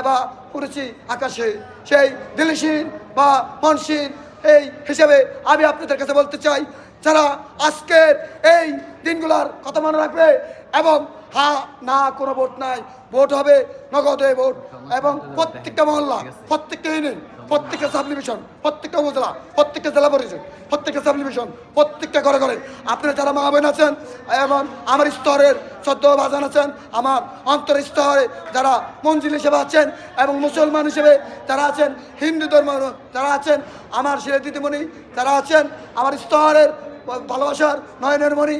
বা উড়েছি আকাশে, সেই দিলশীন বা মনশীন এই হিসেবে আমি আপনাদের কাছে বলতে চাই, যারা আজকের এই দিনগুলার কথা মনে রাখবে এবং হ্যাঁ না কোনো ভোট নাই, ভোট হবে নগদে ভোট, এবং প্রত্যেকটা মহল্লা, প্রত্যেকটা ইউনিয়ন, প্রত্যেকটা সাব ডিভিশন, প্রত্যেকটা উপজেলা, প্রত্যেকটা জেলা পরিষদ, প্রত্যেকটা সাব ডিভিশন, প্রত্যেকটা ঘরে ঘরে আপনারা যারা মা বোন আছেন এবং আমার স্তরের শ্রদ্ধ বাজান আছেন, আমার অন্তর স্তরে যারা মঞ্জিল হিসেবে আছেন এবং মুসলমান হিসেবে যারা আছেন, হিন্দু ধর্ম যারা আছেন, আমার সিলে দিদিমণি যারা আছেন, আমার স্তরের ভালোবাসার নয়নের মণি,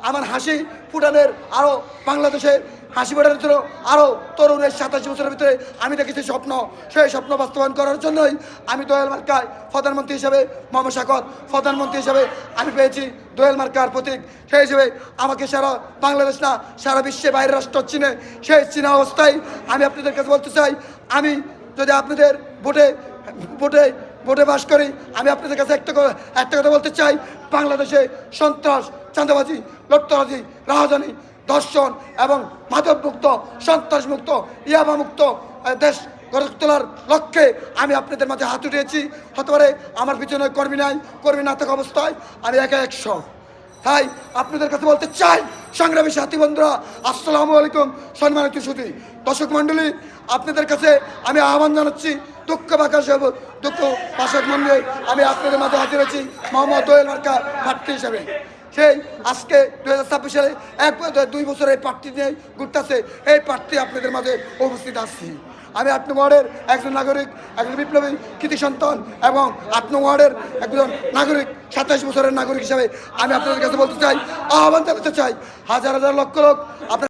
আমার হাসি ফুটানের আরও বাংলাদেশে হাসি ফোটানোর জন্য আরও তরুণের 27 বছরের ভিতরে আমি দেখেছি স্বপ্ন, সেই স্বপ্ন বাস্তবায়ন করার জন্যই আমি দোয়েল মার্কায় প্রধানমন্ত্রী হিসেবে মোহাম্মদ সাগর প্রধানমন্ত্রী হিসেবে আমি পেয়েছি দোয়েল মার্কার প্রতীক। সেই হিসেবে আমাকে সারা বাংলাদেশ না সারা বিশ্বে বাইরের রাষ্ট্র চিনে, সেই চীনা অবস্থায় আমি আপনাদের কাছে বলতে চাই, আমি যদি আপনাদের ভোটে ভোটে ভোটে বাস করি, আমি আপনাদের কাছে একটা কথা বলতে চাই, বাংলাদেশে সন্ত্রাস, চাঁদাবাজি, লুটতরাজি, রাজধানী, ধর্ষণ এবং মাদকমুক্ত, সন্ত্রাসমুক্ত, ইয়াবামুক্ত দেশ গড়ে তোলার লক্ষ্যে আমি আপনাদের মাঝে হাত উঠিয়েছি। হতে পারে আমার পিছনে কর্মী নাই, কর্মী না থাকা অবস্থায় আমি একা 100। তাই আপনাদের কাছে বলতে চাই, সংগ্রামী সাথী বন্ধুরা, আসসালামু আলাইকুম। সম্মানিত সুধী দর্শক মণ্ডলী, আপনাদের কাছে আমি আহ্বান জানাচ্ছি, দুঃখ বাসক মন্দিরে আমি আপনাদের মাঝে হাজির হয়েছি মোহাম্মদ দোয়েল মার্কা প্রার্থী হিসেবে। সেই আজকে 2026 সালে 2 বছর এই প্রার্থী নিয়ে ঘুরতেছে, এই প্রার্থী আপনাদের মাঝে উপস্থিত আসছি। আমি 8 নং ওয়ার্ডের একজন নাগরিক, একজন বিপ্লবী কৃতি সন্তান এবং 8 নং ওয়ার্ডের একজন নাগরিক, 27 বছরের নাগরিক হিসাবে আমি আপনাদের কাছে বলতে চাই, আহ্বান জানাতে চাই, হাজার হাজার লক্ষ লোক আপনার